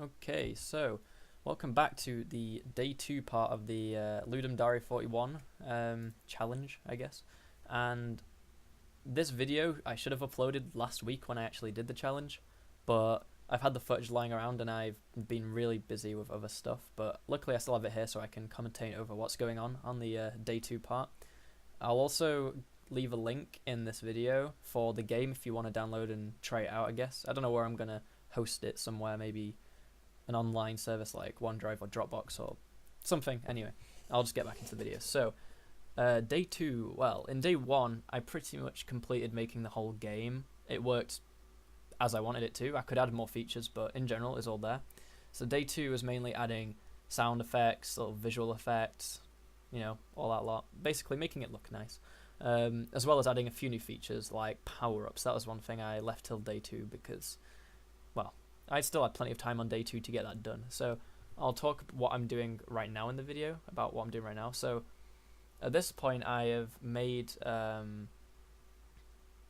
Okay, so welcome back to the day 2 part of the Ludum Dare 41 challenge, I guess. And this video I should have uploaded last week when I actually did the challenge, but I've had the footage lying around and I've been really busy with other stuff. But luckily I still have it here so I can commentate over what's going on the day 2 part. I'll also leave a link in this video for the game if you want to download and try it out, I guess. I don't know where I'm going to host it, somewhere maybe an online service like OneDrive or Dropbox or something. Anyway, I'll just get back into the video. So, day 2, well, in day 1, I pretty much completed making the whole game. It worked as I wanted it to. I could add more features, but in general, it's all there. So day 2 was mainly adding sound effects, little visual effects, all that lot. Basically making it look nice. As well as adding a few new features like power-ups. That was one thing I left till day 2 because, well, I still had plenty of time on day 2 to get that done. So I'll talk what I'm doing right now in the video, about what I'm doing right now. So at this point I have made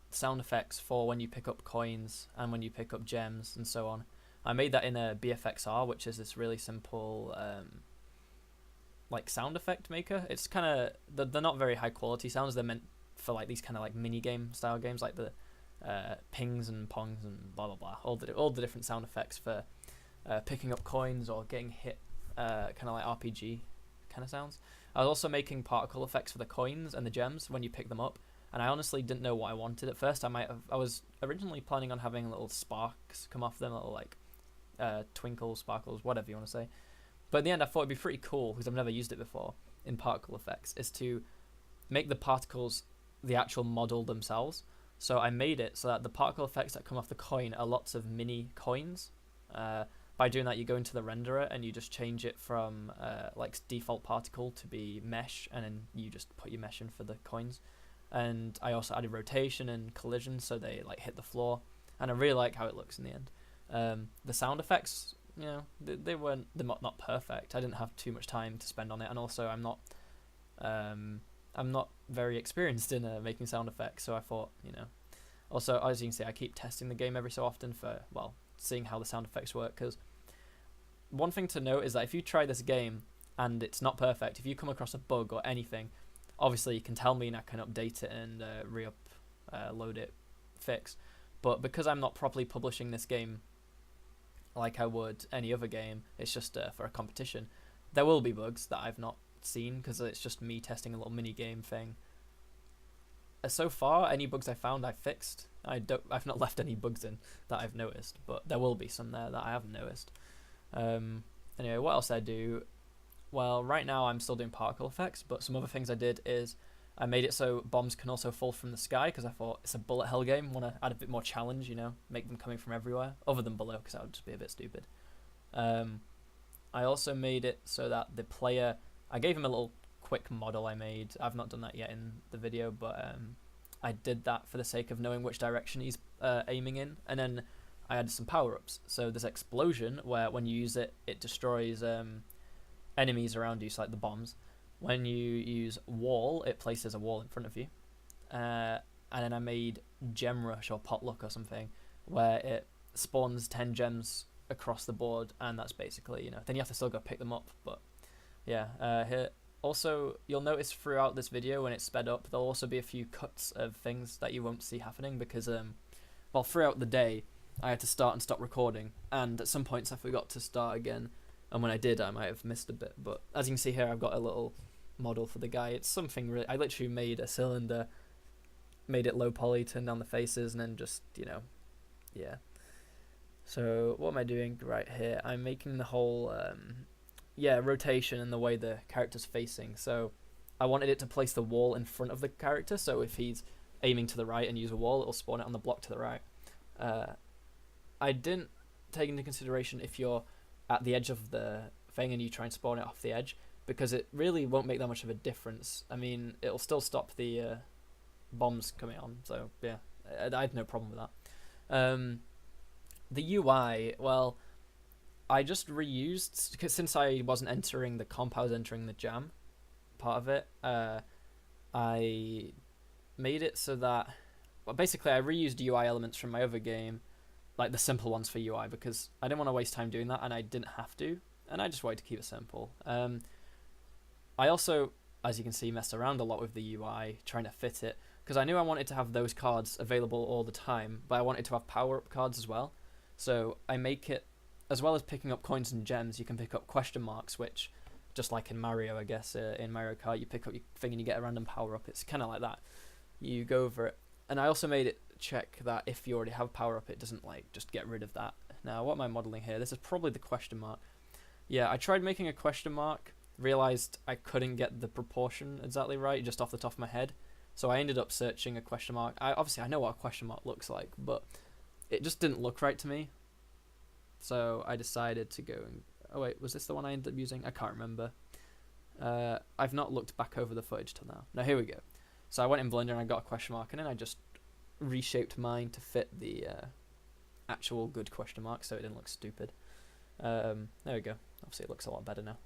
sound effects for when you pick up coins and when you pick up gems and so on. I made that in a BFXR, which is this really simple like sound effect maker. It's kind of, they're not very high quality sounds. They're meant for like these kind of like mini game style games, like the pings and pongs and blah blah blah, all the different sound effects for picking up coins or getting hit, kind of like RPG kind of sounds. I was also making particle effects for the coins and the gems when you pick them up, and I honestly didn't know what I wanted at first. I was originally planning on having little sparks come off them, little like twinkles, sparkles, whatever you want to say. But in the end I thought it'd be pretty cool, because I've never used it before in particle effects, is to make the particles the actual model themselves. So I made it so that the particle effects that come off the coin are lots of mini coins. By doing that, you go into the renderer and you just change it from like default particle to be mesh, and then you just put your mesh in for the coins. And I also added rotation and collision so they like hit the floor, and I really like how it looks in the end. The sound effects, they're not perfect. I didn't have too much time to spend on it, and also I'm not very experienced in making sound effects, so I thought, Also, as you can see, I keep testing the game every so often for, well, seeing how the sound effects work, because one thing to note is that if you try this game and it's not perfect, if you come across a bug or anything, obviously you can tell me and I can update it and load it, fix. But because I'm not properly publishing this game like I would any other game, it's just for a competition, there will be bugs that I've not seen because it's just me testing a little mini game thing. So far, any bugs I found I fixed. I've not left any bugs in that I've noticed, but there will be some there that I haven't noticed. Anyway, what else did I do? Well, right now I'm still doing particle effects, but some other things I did is I made it so bombs can also fall from the sky, because I thought it's a bullet hell game, want to add a bit more challenge, make them coming from everywhere, other than below, because that would just be a bit stupid. I also made it so that the player, I gave him a little quick model I made. I've not done that yet in the video, but I did that for the sake of knowing which direction he's aiming in, and then I added some power-ups. So there's explosion, where when you use it, it destroys enemies around you, so like the bombs. When you use wall, it places a wall in front of you. And then I made gem rush or potluck or something, where it spawns 10 gems across the board, and that's basically, then you have to still go pick them up. But yeah, here. Also, you'll notice throughout this video when it's sped up, there'll also be a few cuts of things that you won't see happening because, well, throughout the day, I had to start and stop recording, and at some points I forgot to start again, and when I did, I might have missed a bit. But as you can see here, I've got a little model for the guy. It's something really, I literally made a cylinder, made it low poly, turned down the faces, and then just, yeah. So what am I doing right here? I'm making the whole rotation and the way the character's facing. So I wanted it to place the wall in front of the character, so if he's aiming to the right and use a wall, it'll spawn it on the block to the right. I didn't take into consideration if you're at the edge of the thing and you try and spawn it off the edge, because it really won't make that much of a difference. I mean, it'll still stop the bombs coming on, so yeah, I had no problem with that. The UI, well, I just reused, because since I wasn't entering the comp, I was entering the jam part of it. I made it so that, well, basically I reused UI elements from my other game, like the simple ones for UI, because I didn't want to waste time doing that, and I didn't have to, and I just wanted to keep it simple. I also, as you can see, messed around a lot with the UI, trying to fit it, because I knew I wanted to have those cards available all the time, but I wanted to have power-up cards as well. So I make it, as well as picking up coins and gems, you can pick up question marks, which, just like in Mario, I guess, in Mario Kart, you pick up your thing and you get a random power-up. It's kind of like that. You go over it. And I also made it check that if you already have power-up, it doesn't, like, just get rid of that. Now, what am I modelling here? This is probably the question mark. Yeah, I tried making a question mark, realised I couldn't get the proportion exactly right, just off the top of my head. So I ended up searching a question mark. Obviously, I know what a question mark looks like, but it just didn't look right to me. So I decided to go and... Oh wait, was this the one I ended up using? I can't remember. I've not looked back over the footage till now. Now, here we go. So I went in Blender and I got a question mark, and then I just reshaped mine to fit the actual good question mark, so it didn't look stupid. There we go. Obviously, it looks a lot better now.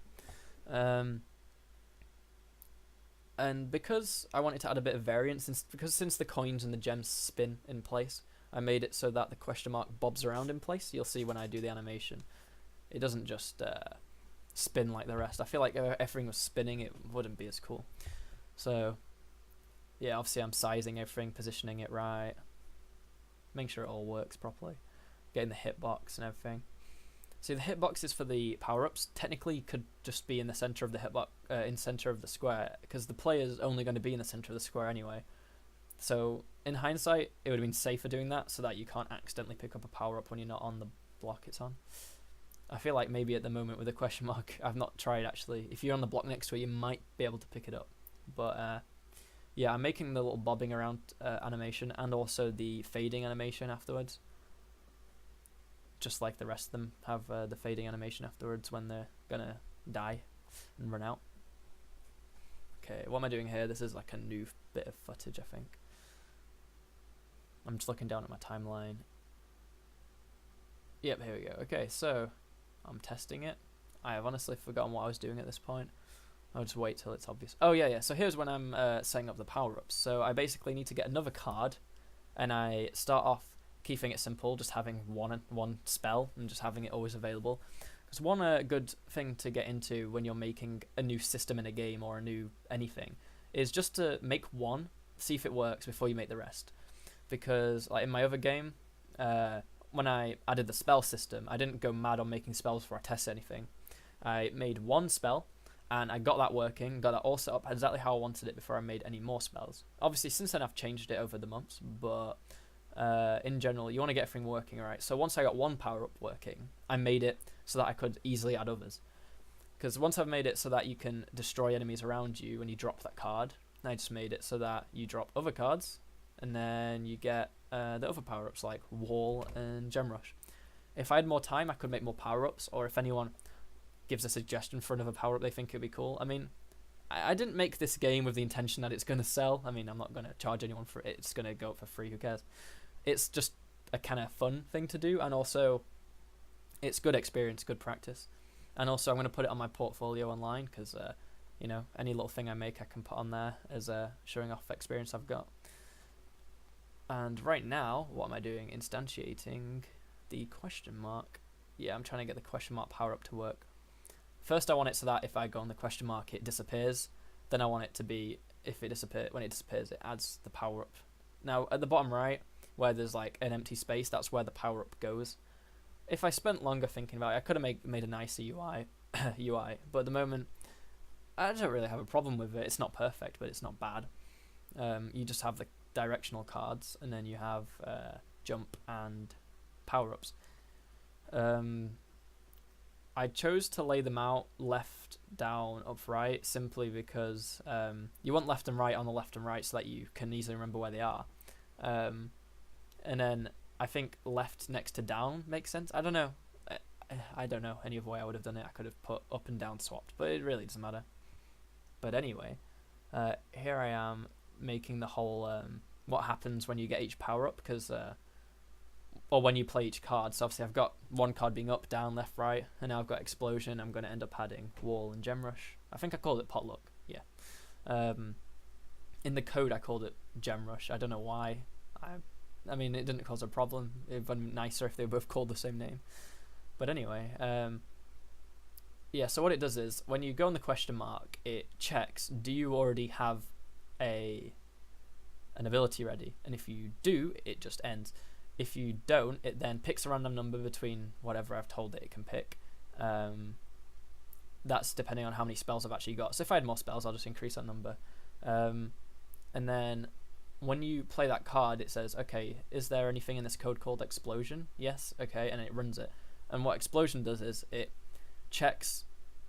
And because I wanted to add a bit of variance, since the coins and the gems spin in place, I made it so that the question mark bobs around in place. You'll see when I do the animation. It doesn't just spin like the rest. I feel like if everything was spinning, it wouldn't be as cool. So, yeah, obviously I'm sizing everything, positioning it right, making sure it all works properly, getting the hitbox and everything. See, the hitboxes for the power-ups technically could just be in the center of the hitbox, in center of the square, because the player's only going to be in the center of the square anyway. So, in hindsight, it would have been safer doing that so that you can't accidentally pick up a power-up when you're not on the block it's on. I feel like maybe at the moment with a question mark, I've not tried actually. If you're on the block next to it, you might be able to pick it up. But yeah, I'm making the little bobbing around animation and also the fading animation afterwards. Just like the rest of them have the fading animation afterwards when they're gonna die and run out. Okay, what am I doing here? This is like a new bit of footage, I think. I'm just looking down at my timeline. Yep, here we go. Okay, so I'm testing it. I have honestly forgotten what I was doing at this point. I'll just wait till it's obvious. Oh yeah, so here's when I'm setting up the power-ups. So I basically need to get another card, and I start off keeping it simple, just having one spell and just having it always available. Because one good thing to get into when you're making a new system in a game or a new anything is just to make one, see if it works before you make the rest. Because like in my other game, when I added the spell system, I didn't go mad on making spells before I tested anything. I made one spell, and I got that working, got that all set up exactly how I wanted it before I made any more spells. Obviously, since then I've changed it over the months, but in general, you want to get everything working right. So once I got one power-up working, I made it so that I could easily add others. Because once I've made it so that you can destroy enemies around you when you drop that card, I just made it so that you drop other cards, and then you get the other power-ups like Wall and Gem Rush. If I had more time, I could make more power-ups, or if anyone gives a suggestion for another power-up they think it would be cool. I mean, I didn't make this game with the intention that it's going to sell. I mean, I'm not going to charge anyone for it. It's going to go up for free, who cares? It's just a kind of fun thing to do, and also it's good experience, good practice. And also I'm going to put it on my portfolio online because, you know, any little thing I make I can put on there as showing off experience I've got. And right now, what am I doing? Instantiating the question mark. Yeah, I'm trying to get the question mark power up to work. First, I want it so that if I go on the question mark, it disappears. Then I want it to be, when it disappears, it adds the power up. Now, at the bottom right, where there's like an empty space, that's where the power up goes. If I spent longer thinking about it, I could have made a nicer UI, but at the moment, I don't really have a problem with it. It's not perfect, but it's not bad. You just have the directional cards, and then you have jump and power-ups. I chose to lay them out left, down, up, right, simply because you want left and right on the left and right so that you can easily remember where they are. And then I think left next to down makes sense. I don't know. I don't know any other way I would have done it. I could have put up and down swapped, but it really doesn't matter. But anyway, here I am making the whole what happens when you get each power up, because or when you play each card. So obviously I've got one card being up, down, left, right, and now I've got explosion. I'm going to end up adding wall and gem rush. I think I called it potluck. Yeah. In the code I called it gem rush. I don't know why. I mean, it didn't cause a problem. It'd been nicer if they were both called the same name. But anyway, yeah, so what it does is, when you go on the question mark, it checks, do you already have an ability ready? And if you do, it just ends. If you don't, it then picks a random number between whatever I've told it can pick. That's depending on how many spells I've actually got. So if I had more spells, I'll just increase that number. And then when you play that card, it says, okay, is there anything in this code called explosion? Yes, okay, and it runs it. And what explosion does is it checks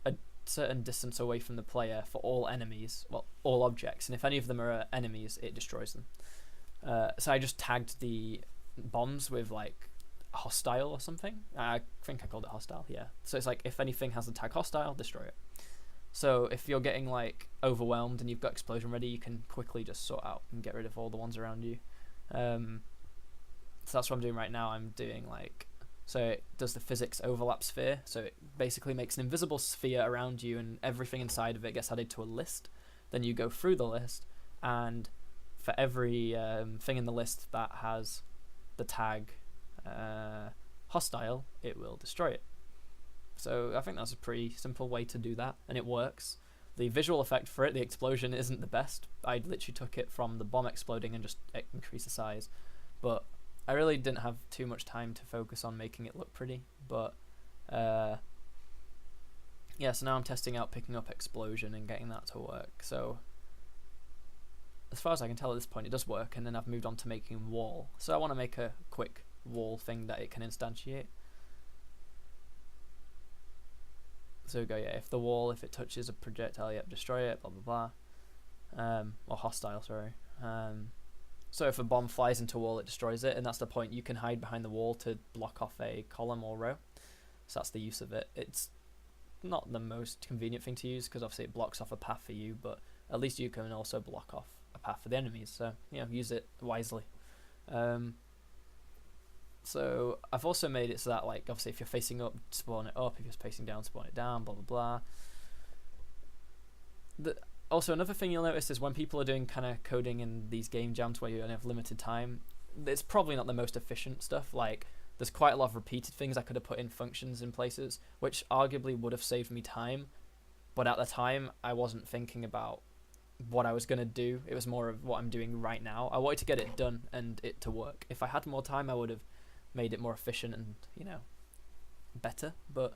a certain distance away from the player for all enemies, well, all objects, and if any of them are enemies, it destroys them. So I just tagged the bombs with like hostile or something. I think I called it hostile, yeah. So it's like, if anything has the tag hostile, destroy it. So if you're getting like overwhelmed and you've got explosion ready, you can quickly just sort out and get rid of all the ones around you. So that's what I'm doing right now. I'm doing like, so it does the physics overlap sphere. So it basically makes an invisible sphere around you, and everything inside of it gets added to a list. Then you go through the list, and for every thing in the list that has the tag hostile, it will destroy it. So I think that's a pretty simple way to do that, and it works. The visual effect for it, the explosion, isn't the best. I literally took it from the bomb exploding and just increased the size, but I really didn't have too much time to focus on making it look pretty. But yeah, so now I'm testing out picking up explosion and getting that to work. So as far as I can tell at this point, it does work, and then I've moved on to making wall. So I want to make a quick wall thing that it can instantiate. So we go, yeah, if the wall, if it touches a projectile, yep, destroy it, blah blah blah. Or hostile, sorry. So if a bomb flies into a wall, it destroys it, and that's the point. You can hide behind the wall to block off a column or row. So that's the use of it. It's not the most convenient thing to use, because obviously it blocks off a path for you, but at least you can also block off a path for the enemies. So, you know, use it wisely. So I've also made it so that, like, obviously if you're facing up, spawn it up. If you're facing down, spawn it down, blah blah blah. Also, another thing you'll notice is when people are doing kind of coding in these game jams where you only have limited time, it's probably not the most efficient stuff. Like, there's quite a lot of repeated things. I could have put in functions in places, which arguably would have saved me time. But at the time, I wasn't thinking about what I was going to do. It was more of what I'm doing right now. I wanted to get it done and it to work. If I had more time, I would have made it more efficient and, you know, better. But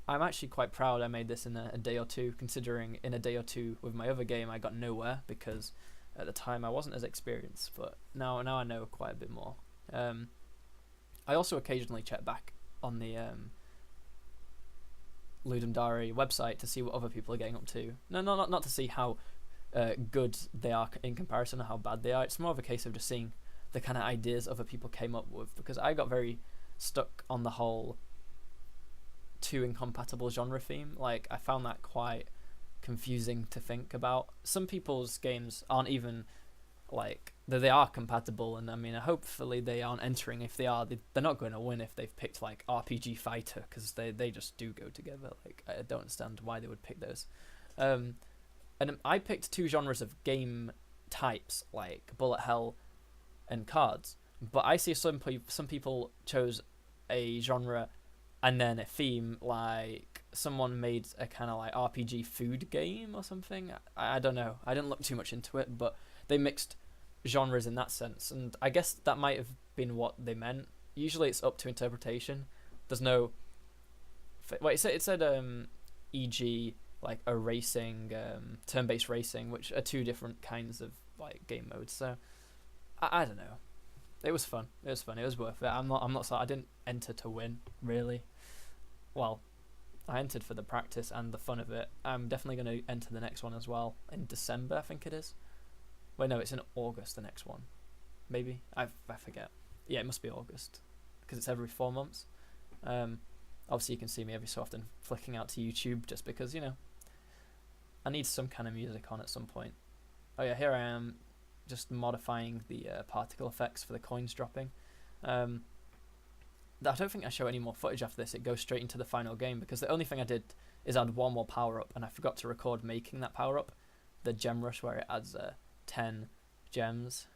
I'm actually quite proud I made this in a day or two, considering in a day or two with my other game I got nowhere, because at the time I wasn't as experienced, but now I know quite a bit more. I also occasionally check back on the Ludum Dare website to see what other people are getting up to. No, not to see how good they are in comparison to how bad they are. It's more of a case of just seeing the kind of ideas other people came up with, because I got very stuck on the whole two incompatible genre theme. Like, I found that quite confusing to think about. Some people's games aren't even like, they are compatible, and I mean, hopefully they aren't entering. If they are, they're not going to win if they've picked like RPG Fighter, because they just do go together. Like, I don't understand why they would pick those. And I picked two genres of game types, like bullet hell and cards, but I see some people chose a genre and then a theme, like someone made a kind of like RPG food game or something. I don't know, I didn't look too much into it, but they mixed genres in that sense, and I guess that might have been what they meant. Usually it's up to interpretation. There's no wait, it said e.g. like a racing, turn-based racing, which are two different kinds of like game modes. So I don't know. It was fun. It was worth it. I'm not sorry. I didn't enter to win, really. Well, I entered for the practice and the fun of it. I'm definitely going to enter the next one as well in December, I think it is. Wait, no, it's in August, the next one. Maybe? I forget. Yeah, it must be August, because it's every 4 months. Obviously you can see me every so often flicking out to YouTube, just because, you know, I need some kind of music on at some point. Oh yeah, here I am, just modifying the particle effects for the coins dropping. I don't think I show any more footage after this. It goes straight into the final game, because the only thing I did is add one more power up, and I forgot to record making that power up, the gem rush, where it adds 10 gems.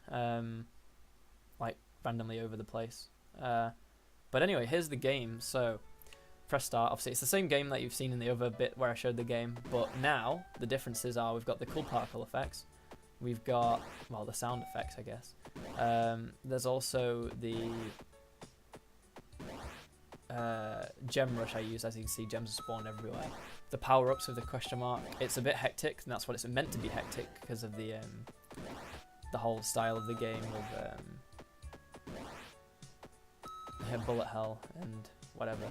like randomly over the place. But anyway, here's the game. So press start. Obviously, it's the same game that you've seen in the other bit where I showed the game, but now the differences are we've got the cool particle effects, we've got, well, the sound effects, I guess. There's also the gem rush I use. As you can see, gems spawn everywhere. The power-ups with the question mark. It's a bit hectic, and that's what it's meant to be, hectic, because of the whole style of the game with bullet hell and whatever.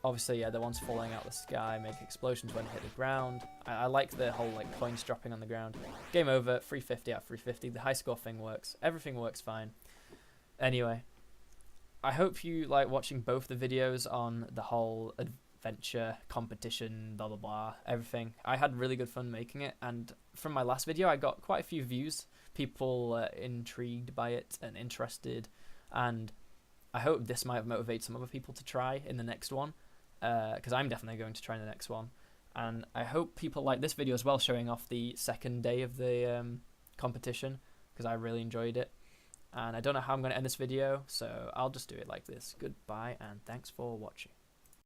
Obviously, yeah, the ones falling out of the sky make explosions when they hit the ground. I like the whole like coins dropping on the ground. Game over, 350 out of 350. The high score thing works. Everything works fine. Anyway, I hope you like watching both the videos on the whole adventure competition, blah blah blah, everything. I had really good fun making it, and from my last video I got quite a few views, people intrigued by it and interested, and I hope this might motivate some other people to try in the next one, because I'm definitely going to try in the next one. And I hope people like this video as well, showing off the second day of the competition, because I really enjoyed it. And I don't know how I'm going to end this video, so I'll just do it like this. Goodbye, and thanks for watching.